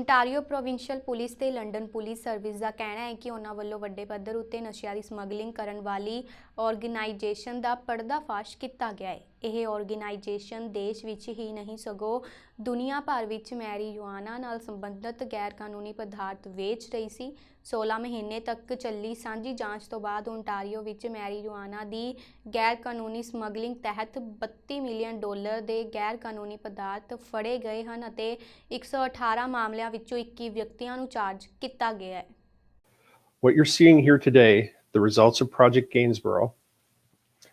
Ontario provincial police ते London police service का कहना है कि उन्होंने वालों वड्डे पद्धर उत्ते नशिया की समगलिंग करने वाली ऑर्गेनाइजेशन का पर्दाफाश किया गया है। यह ऑर्गेनाइजेशन देश विच ही नहीं सगों दुनिया भर विच मैरीजुआना नाल संबंधित गैर कानूनी पदार्थ वेच रही सी। 16 महीने तक चली सांझी जांच तो बाद ओंटारियो विच मैरीजुआना की गैर कानूनी समगलिंग तहत $32 मिलियन के गैर कानूनी पदार्थ फड़े गए हैं अते 118 मामलों विचों 21 व्यक्तियों को चार्ज किया गया है। What you're seeing here today, the results of Project Gainsborough,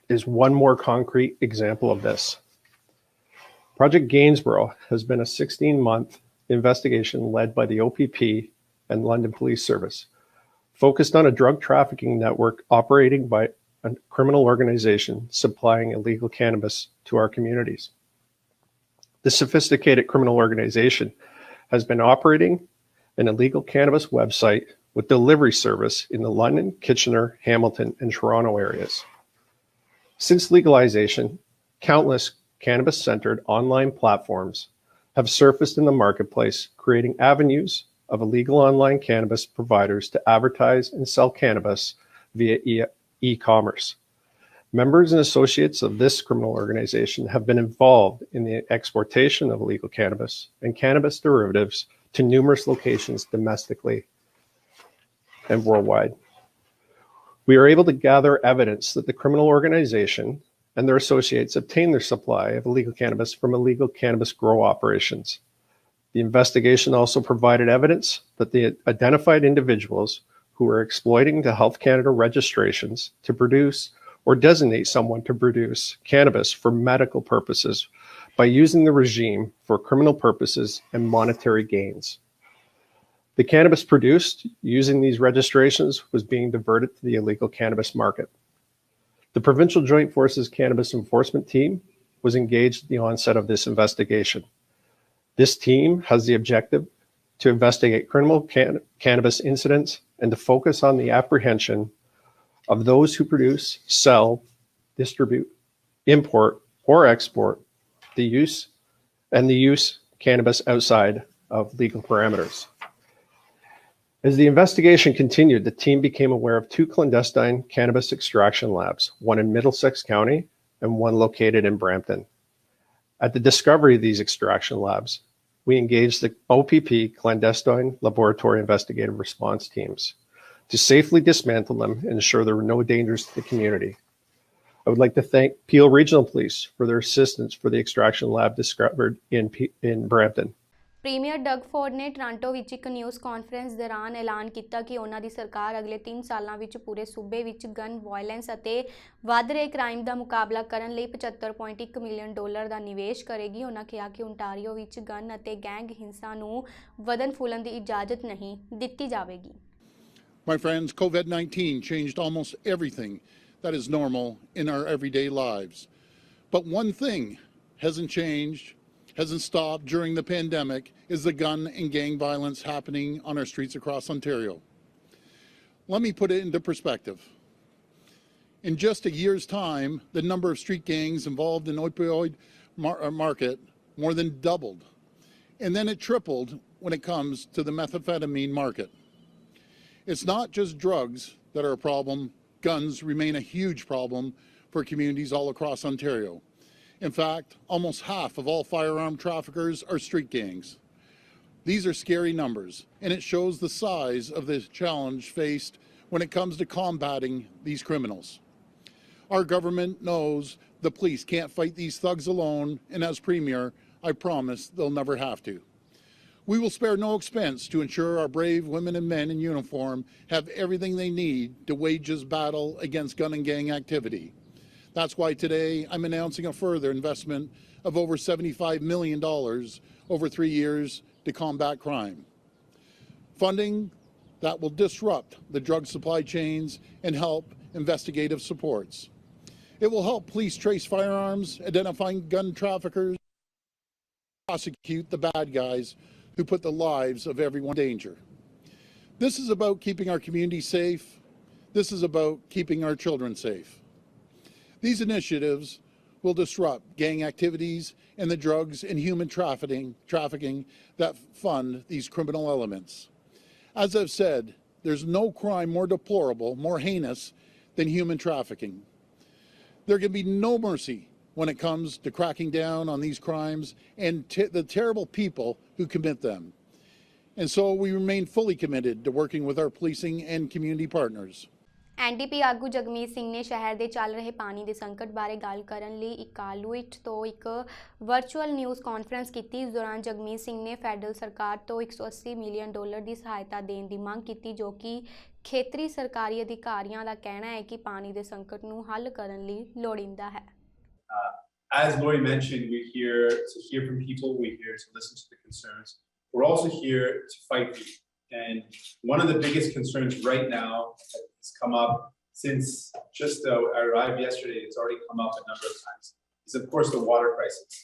is one more concrete example of this. Project Gainsborough has been a 16-month investigation led by the OPP and London Police Service, focused on a drug trafficking network operating by a criminal organization supplying illegal cannabis to our communities. This sophisticated criminal organization has been operating an illegal cannabis website with delivery service in the London, Kitchener, Hamilton, and Toronto areas. Since legalization, countless cannabis-centered online platforms have surfaced in the marketplace, creating avenues of illegal online cannabis providers to advertise and sell cannabis via e-commerce. Members and associates of this criminal organization have been involved in the exportation of illegal cannabis and cannabis derivatives to numerous locations domestically and worldwide. We are able to gather evidence that the criminal organization and their associates obtained their supply of illegal cannabis from illegal cannabis grow operations. The investigation also provided evidence that the identified individuals who were exploiting the Health Canada registrations to produce or designate someone to produce cannabis for medical purposes by using the regime for criminal purposes and monetary gains. The cannabis produced using these registrations was being diverted to the illegal cannabis market. The Provincial Joint Forces Cannabis Enforcement Team was engaged at the onset of this investigation. This team has the objective to investigate criminal cannabis incidents and to focus on the apprehension of those who produce, sell, distribute, import, or export the use cannabis outside of legal parameters. As the investigation continued, the team became aware of 2 clandestine cannabis extraction labs, one in Middlesex County and one located in Brampton. At the discovery of these extraction labs, we engaged the OPP clandestine laboratory investigative response teams to safely dismantle them and ensure there were no dangers to the community. I would like to thank Peel Regional Police for their assistance for the extraction lab discovered in Brampton. Premier Doug Ford ने Toronto विच एक news conference दौरान ऐलान किया कि उन्हां दी सरकार अगले 3 सालों विच पूरे सूबे विच गन वायलेंस अते वध रहे क्राइम का मुकाबला करने लई $75.1 मिलियन का निवेश करेगी। उन्हां कहा कि ओंटारियो विच गन अते गैंग हिंसा नूं वधन फुलन दी इजाजत नहीं दित्ती जावेगी। My friends, COVID-19 changed almost everything that is normal in our everyday lives. But one thing hasn't changed, hasn't stopped during the pandemic, is the gun and gang violence happening on our streets across Ontario. Let me put it into perspective. In just a year's time, the number of street gangs involved in opioid market more than doubled. And then it tripled when it comes to the methamphetamine market. It's not just drugs that are a problem. Guns remain a huge problem for communities all across Ontario. In fact, almost half of all firearm traffickers are street gangs. These are scary numbers, and it shows the size of the challenge faced when it comes to combating these criminals. Our government knows the police can't fight these thugs alone, and as Premier, I promise they'll never have to. We will spare no expense to ensure our brave women and men in uniform have everything they need to wage this battle against gun and gang activity. That's why today I'm announcing a further investment of over $75 million over 3 years to combat crime. Funding that will disrupt the drug supply chains and help investigative supports. It will help police trace firearms, identifying gun traffickers, prosecute the bad guys who put the lives of everyone in danger. This is about keeping our community safe. This is about keeping our children safe. These initiatives will disrupt gang activities and the drugs and human trafficking that fund these criminal elements. As I've said, there's no crime more deplorable, more heinous than human trafficking. There can be no mercy when it comes to cracking down on these crimes and the terrible people who commit them. And so we remain fully committed to working with our policing and community partners. NDP ਆਗੂ ਜਗਮੀਤ ਸਿੰਘ ਨੇ ਸ਼ਹਿਰ ਦੇ ਚੱਲ ਰਹੇ ਪਾਣੀ ਦੇ ਸੰਕਟ ਬਾਰੇ ਗੱਲ ਕਰਨ ਲਈ ਇਕਾਲੁਇਟ ਤੋਂ ਇੱਕ ਵਰਚੁਅਲ ਨਿਊਜ਼ ਕਾਨਫਰੰਸ ਕੀਤੀ। ਇਸ ਦੌਰਾਨ ਜਗਮੀਤ ਸਿੰਘ ਨੇ ਫੈਡਰਲ ਸਰਕਾਰ ਤੋਂ $180 ਮਿਲੀਅਨ ਦੀ ਸਹਾਇਤਾ ਦੇਣ ਦੀ ਮੰਗ ਕੀਤੀ, ਜੋ ਕਿ ਖੇਤਰੀ ਸਰਕਾਰੀ ਅਧਿਕਾਰੀਆਂ ਦਾ ਕਹਿਣਾ ਹੈ ਕਿ ਪਾਣੀ ਦੇ ਸੰਕਟ ਨੂੰ ਹੱਲ ਕਰਨ ਲਈ ਲੋੜੀਂਦਾ ਹੈ। As Lori mentioned, we're here to hear from people, we're here to listen to the concerns. We're also here to fight for you. And one of the biggest concerns right now that's come up since just I arrived yesterday, it's already come up a number of times, is of course the water crisis.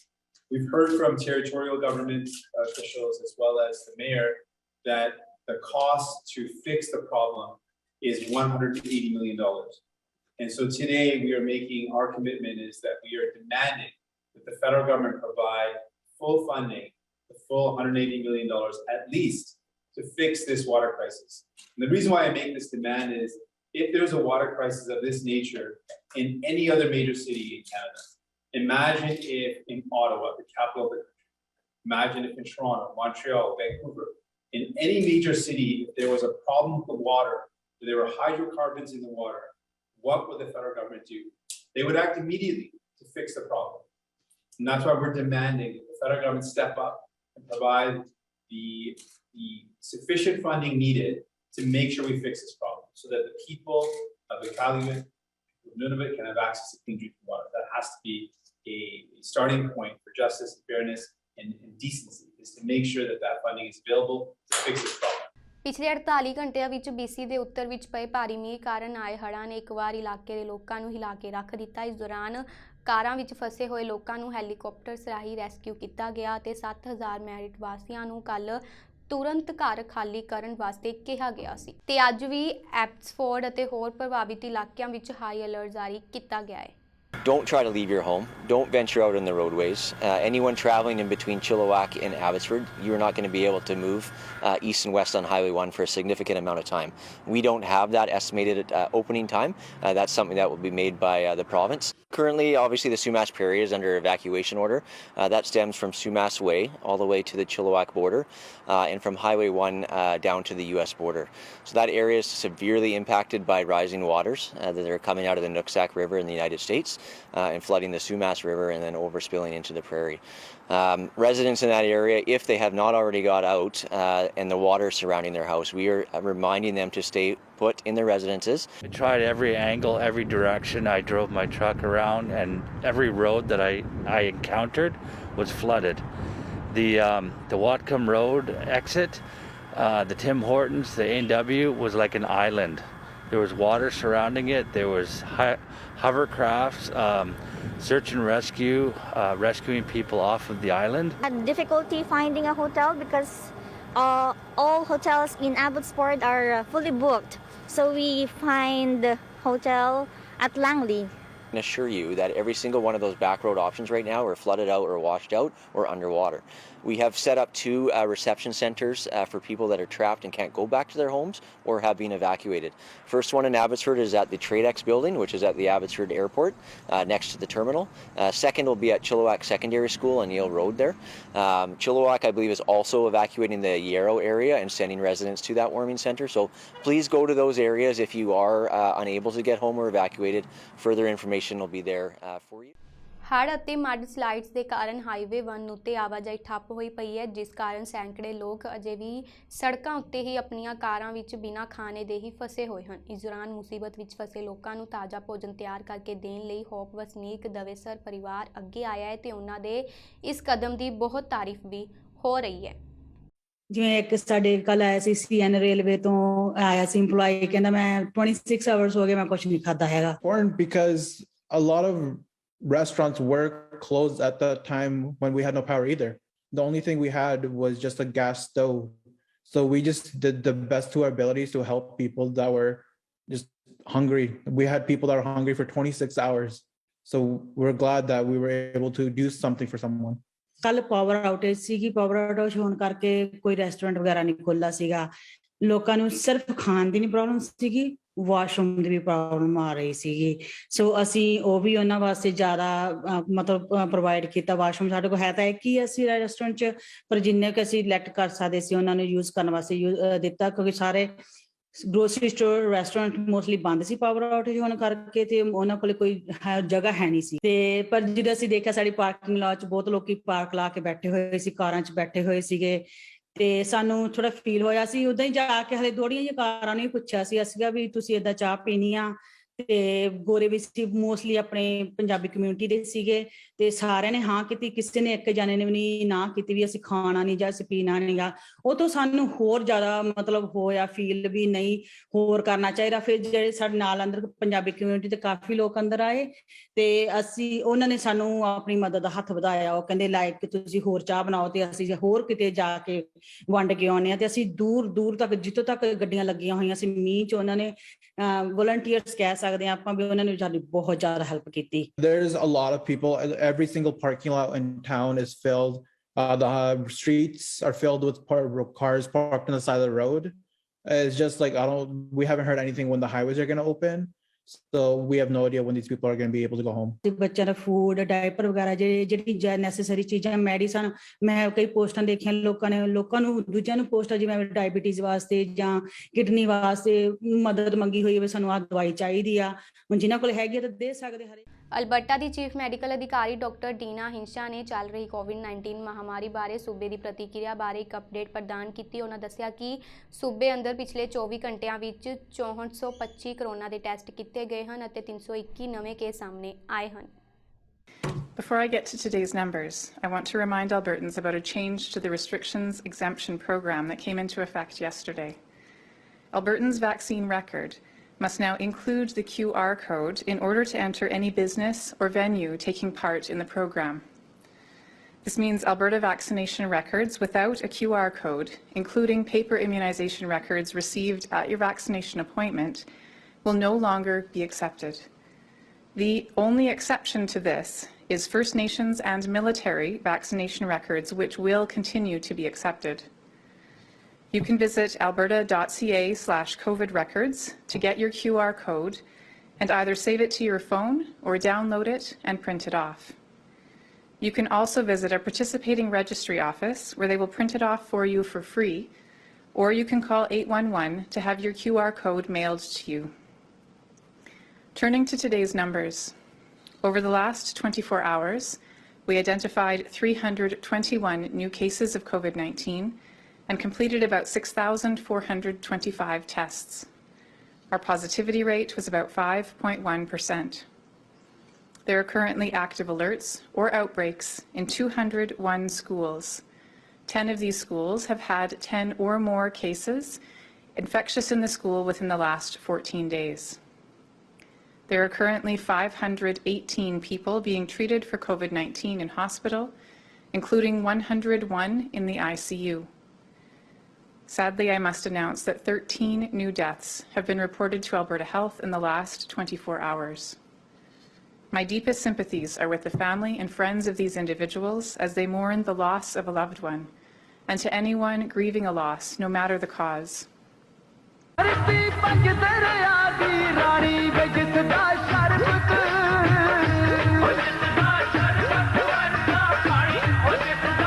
We've heard from territorial government officials as well as the mayor that the cost to fix the problem is $180 million. And so today we are making our commitment is that we are demanding that the federal government provide full funding, the full $180 million at least, to fix this water crisis. And the reason why I make this demand is if there's a water crisis of this nature in any other major city in Canada, imagine if in Ottawa, the capital of the country, imagine if in Toronto, Montreal, Vancouver, in any major city, if there was a problem with the water, if there were hydrocarbons in the water, what would the federal government do? They would act immediately to fix the problem. And that's why we're demanding that the federal government step up and provide the sufficient funding needed to make sure we fix this problem so that the people of Iqaluit, of Nunavut can have access to clean drinking water. That has to be a starting point for justice, fairness, and decency, is to make sure that that funding is available to fix this problem. ਪਿਛਲੇ 48 ਘੰਟਿਆਂ ਵਿੱਚ BC ਦੇ ਉੱਤਰ ਵਿੱਚ ਪਏ ਭਾਰੀ ਮੀਂਹ ਕਾਰਨ ਆਏ ਹੜ੍ਹਾਂ ਨੇ ਇੱਕ ਵਾਰ ਇਲਾਕੇ ਦੇ ਲੋਕਾਂ ਨੂੰ ਹਿਲਾ ਕੇ ਰੱਖ ਦਿੱਤਾ। ਇਸ ਦੌਰਾਨ ਕਾਰਾਂ ਵਿੱਚ ਫਸੇ ਹੋਏ ਲੋਕਾਂ ਨੂੰ ਹੈਲੀਕਾਪਟਰਸ ਰਾਹੀਂ ਰੈਸਕਿਊ ਕੀਤਾ ਗਿਆ ਅਤੇ 7000 ਮੈਰਿਟ ਵਾਸੀਆਂ ਨੂੰ ਕੱਲ੍ਹ ਤੁਰੰਤ ਘਰ ਖਾਲੀ ਕਰਨ ਵਾਸਤੇ ਕਿਹਾ ਗਿਆ ਸੀ ਤੇ ਅੱਜ ਵੀ ਐਬਸਫੋਰਡ ਅਤੇ ਹੋਰ ਪ੍ਰਭਾਵਿਤ ਇਲਾਕਿਆਂ ਵਿੱਚ ਹਾਈ ਅਲਰਟ ਜਾਰੀ ਕੀਤਾ ਗਿਆ ਹੈ। Don't try to leave your home. Don't venture out on the roadways. Anyone traveling in between Chilliwack and Abbotsford, you're not going to be able to move east and west on Highway 1 for a significant amount of time. We don't have that estimated opening time. That's something that will be made by the province. Currently, obviously, the Sumas Prairie is under evacuation order. That stems from Sumas Way all the way to the Chilliwack border and from Highway 1 down to the U.S. border. So that area is severely impacted by rising waters that are coming out of the Nooksack River in the United States and flooding the Sumas River and then overspilling into the prairie. Residents in that area, if they have not already got out and the water surrounding their house, we are reminding them to stay put in their residences. I tried every angle, every direction. I drove my truck around and every road that I encountered was flooded. The Whatcom Road exit, the Tim Hortons, the A&W was like an island. There was water surrounding it. There was hovercrafts, search and rescue, rescuing people off of the island. I had difficulty finding a hotel because all hotels in Abbotsford are fully booked. So we find the hotel at Langley. I can assure you that every single one of those back road options right now are flooded out or washed out or underwater. We have set up 2 reception centers for people that are trapped and can't go back to their homes or have been evacuated. First one in Abbotsford is at the Tradex building, which is at the Abbotsford Airport, next to the terminal. Second will be at Chilliwack Secondary School on Yale Road there. Chilliwack, I believe, is also evacuating the Yarrow area and sending residents to that warming center. So please go to those areas if you are unable to get home or evacuated. Further information will be there for you. ਹੜ੍ਹ ਅਤੇ mud slides ਦੇ ਕਾਰਨ highway 1 ਉੱਤੇ ਆਵਾਜਾਈ ਠੱਪ ਹੋਈ ਪਈ ਹੈ, ਜਿਸ ਕਾਰਨ ਸੈਂਕੜੇ ਲੋਕ ਅਜੇ ਵੀ ਸੜਕਾਂ ਉੱਤੇ ਹੀ ਆਪਣੀਆਂ ਕਾਰਾਂ ਵਿੱਚ ਬਿਨਾਂ ਖਾਣੇ ਦੇ ਹੀ ਫਸੇ ਹੋਏ ਹਨ। ਇਸ ਦੌਰਾਨ ਮੁਸੀਬਤ ਵਿੱਚ ਫਸੇ ਲੋਕਾਂ ਨੂੰ ਤਾਜ਼ਾ ਭੋਜਨ ਤਿਆਰ ਕਰਕੇ ਦੇਣ ਲਈ ਹੋਪ ਵਸਨੀਕ ਦਵੇਸਰ ਪਰਿਵਾਰ ਅੱਗੇ ਆਇਆ ਹੈ ਤੇ ਉਹਨਾਂ ਦੇ ਇਸ ਕਦਮ ਦੀ ਬਹੁਤ ਤਾਰੀਫ ਵੀ ਹੋ ਰਹੀ ਹੈ। ਜਿਵੇਂ ਇੱਕ ਸਾਡੇ ਕੱਲ ਆਇਆ ਸੀ CN ਰੇਲਵੇ ਤੋਂ ਆਇਆ ਸੀ EMPLOYEE, ਕਹਿੰਦਾ ਮੈਂ 26 ਆਵਰਸ ਹੋ ਗਏ ਮੈਂ ਕੁਝ ਨਹੀਂ ਖਾਧਾ ਹੈਗਾ। Because a lot of restaurants were closed at the time when we had no power either. The only thing we had was just a gas stove. So we just did the best to our abilities to help people that were just hungry. We had people that were hungry for 26 hours. So we're glad that we were able to do something for someone. ਕੱਲ power outage ਸੀਗੀ power outage ਹੋਣ ਕਰਕੇ ਕੋਈ restaurant ਵਗੈਰਾ ਨਹੀਂ ਖੁੱਲ੍ਹਾ ਸੀਗਾ ਲੋਕਾਂ ਨੂੰ ਸਿਰਫ ਖਾਣ ਦੀ ਨਹੀਂ ਪ੍ਰੋਬਲਮ ਸੀਗੀ ਵਾਸ਼ਰੂਮ ਦੀ ਵੀ ਪ੍ਰੋਬਲਮ ਆ ਰਹੀ ਸੀਗੀ ਸੋ ਅਸੀਂ ਉਹ ਵੀ ਉਹਨਾਂ ਵਾਸਤੇ ਜ਼ਿਆਦਾ ਮਤਲਬ ਪ੍ਰੋਵਾਈਡ ਕੀਤਾ ਵਾਸ਼ਰੂਮ ਸਾਡੇ ਕੋਲ ਹੈ ਤਾਂ ਇੱਕ ਹੀ ਅਸੀਂ ਰੈਸਟੋਰੈਂਟ 'ਚ ਪਰ ਜਿੰਨੇ ਕੁ ਅਸੀਂ ਇਲੈਕਟ ਕਰ ਸਕਦੇ ਸੀ ਉਹਨਾਂ ਨੂੰ ਯੂਜ਼ ਕਰਨ ਵਾਸਤੇ ਦਿੱਤਾ ਕਿਉਂਕਿ ਸਾਰੇ ਗਰੋਸਰੀ ਸਟੋਰ ਰੈਸਟੋਰੈਂਟ ਮੋਸਟਲੀ ਬੰਦ ਸੀ ਪਾਵਰ ਆਊਟੇਜ ਹੋਣ ਕਰਕੇ ਤੇ ਉਹਨਾਂ ਕੋਲ ਕੋਈ ਜਗ੍ਹਾ ਹੈ ਨਹੀਂ ਸੀ ਤੇ ਪਰ ਜਦੋਂ ਅਸੀਂ ਦੇਖਿਆ ਸਾਡੀ ਪਾਰਕਿੰਗ ਲਾਟ 'ਚ ਬਹੁਤ ਲੋਕੀ ਪਾਰਕ ਲਾ ਕੇ ਬੈਠੇ ਹੋਏ ਸੀ ਕਾਰਾਂ 'ਚ ਬੈਠੇ ਹੋਏ ਸੀਗੇ ਤੇ ਸਾਨੂੰ ਥੋੜਾ ਫੀਲ ਹੋਇਆ ਸੀ ਉਦਾਂ ਹੀ ਜਾ ਕੇ ਹਲੇ ਥੋੜੀਆਂ ਜਿਹੀਆਂ ਕਾਰਾਂ ਨੇ ਪੁੱਛਿਆ ਸੀ ਅਸੀਂ ਵੀ ਤੁਸੀਂ ਏਦਾਂ ਚਾਹ ਪੀਣੀ ਆ ਤੇ ਗੋਰੇ ਵੀ ਸੀ ਮੋਸਟਲੀ ਆਪਣੇ ਪੰਜਾਬੀ ਕਮਿਊਨਿਟੀ ਦੇ ਸੀਗੇ ਤੇ ਸਾਰਿਆਂ ਨੇ ਹਾਂ ਕੀਤੀ ਕਿਸੇ ਨੇ ਇੱਕ ਜਾਣੇ ਨੇ ਵੀ ਨਹੀਂ ਨਾ ਕੀਤੀ ਵੀ ਅਸੀਂ ਖਾਣਾ ਨਹੀਂ ਜਾਂ ਅਸੀਂ ਪੀਣਾ ਨਹੀਂ ਗਾ ਉਹ ਤੋਂ ਸਾਨੂੰ ਹੋਰ ਜ਼ਿਆਦਾ ਮਤਲਬ ਹੋਇਆ ਫੀਲ ਵੀ ਨਹੀਂ ਹੋਰ ਕਰਨਾ ਚਾਹੀਦਾ ਫਿਰ ਜਿਹੜੇ ਸਾਡੇ ਨਾਲ ਅੰਦਰ ਪੰਜਾਬੀ ਕਮਿਊਨਿਟੀ ਦੇ ਕਾਫੀ ਲੋਕ ਅੰਦਰ ਆਏ ਤੇ ਅਸੀਂ ਉਹਨਾਂ ਨੇ ਸਾਨੂੰ ਆਪਣੀ ਮਦਦ ਦਾ ਹੱਥ ਵਧਾਇਆ ਉਹ ਕਹਿੰਦੇ ਲਾਈਕ ਤੁਸੀਂ ਹੋਰ ਚਾਹ ਬਣਾਓ ਤੇ ਅਸੀਂ ਹੋਰ ਕਿਤੇ ਜਾ ਕੇ ਵੰਡ ਕੇ ਆਉਂਦੇ ਹਾਂ ਤੇ ਅਸੀਂ ਦੂਰ ਦੂਰ ਤੱਕ ਜਿੱਥੋਂ ਤੱਕ ਗੱਡੀਆਂ ਲੱਗੀਆਂ ਹੋਈਆਂ ਸੀ ਮੀਂਹ 'ਚ ਉਹਨਾਂ ਨੇ volunteers ਕਹਿ ਸਕਦੇ ਹਾਂ ਆਪਾਂ ਵੀ ਉਹਨਾਂ ਨੇ ਸਾਡੀ ਬਹੁਤ ਜ਼ਿਆਦਾ ਹੈਲਪ ਕੀਤੀ There's a lot of people. Every single parking lot in town is filled. The streets are filled with cars parked on the side of the road. It's just like we haven't heard anything when the highways are going to open. So we have no idea when these people are going to be able to go home. ਬੱਚਿਆਂ ਦਾ food diaper ਵਗੈਰਾ ਜਿਹੜੀ necessary ਚੀਜ਼ਾਂ medicine ਮੈਂ ਕਈ ਪੋਸਟਾਂ ਦੇਖੀਆਂ ਲੋਕਾਂ ਨੂੰ ਦੂਜਿਆਂ ਨੂੰ ਪੋਸਟਾਂ ਜਿਵੇਂ ਡਾਇਬੀਟੀਜ਼ ਵਾਸਤੇ ਜਾਂ ਕਿਡਨੀ ਵਾਸਤੇ ਮਦਦ ਮੰਗੀ ਹੋਈ ਹੈ ਸਾਨੂੰ ਆਹ ਦਵਾਈ ਚਾਹੀਦੀ ਆ ਹੁਣ ਜਿਨ੍ਹਾਂ ਕੋਲ ਹੈਗੀ ਤਾਂ ਦੇ ਸਕਦੇ ਹਰੇ ਅਲਬਰਟਾ ਦੀ ਚੀਫ ਮੈਡੀਕਲ ਅਧਿਕਾਰੀ ਡਾਕਟਰ ਡੀਨਾ ਹਿੰਸਾ ਨੇ ਚੱਲ ਰਹੀ ਕੋਵਿਡ-19 ਮਹਾਮਾਰੀ ਬਾਰੇ ਸੂਬੇ ਦੀ ਪ੍ਰਤੀਕਿਰਿਆ ਬਾਰੇ ਇੱਕ ਅਪਡੇਟ ਪ੍ਰਦਾਨ ਕੀਤੀ ਉਹਨਾਂ ਦੱਸਿਆ ਕਿ ਸੂਬੇ ਅੰਦਰ ਪਿਛਲੇ 24 ਘੰਟਿਆਂ ਵਿੱਚ 6425 ਕਰੋਨਾ ਦੇ ਟੈਸਟ ਕੀਤੇ ਗਏ ਹਨ ਅਤੇ 321 ਨਵੇਂ ਕੇਸ ਸਾਹਮਣੇ ਆਏ ਹਨ Before I get to today's numbers, I want to remind Albertans about a change to the restrictions exemption program that came into effect yesterday. Albertans' vaccine record must now include the QR code in order to enter any business or venue taking part in the program. This means Alberta vaccination records without a QR code, including paper immunization records received at your vaccination appointment, will no longer be accepted. The only exception to this is First Nations and military vaccination records, which will continue to be accepted. You can visit alberta.ca/COVID-records to get your QR code and either save it to your phone or download it and print it off. You can also visit a participating registry office where they will print it off for you for free, or you can call 811 to have your QR code mailed to you. Turning to today's numbers, over the last 24 hours, we identified 321 new cases of COVID-19 and completed about 6,425 tests. Our positivity rate was about 5.1%. There are currently active alerts or outbreaks in 201 schools. 10 of these schools have had 10 or more cases infectious in the school within the last 14 days. There are currently 518 people being treated for COVID-19 in hospital, including 101 in the ICU. Sadly, I must announce that 13 new deaths have been reported to Alberta Health in the last 24 hours. My deepest sympathies are with the family and friends of these individuals as they mourn the loss of a loved one, and to anyone grieving a loss, no matter the cause.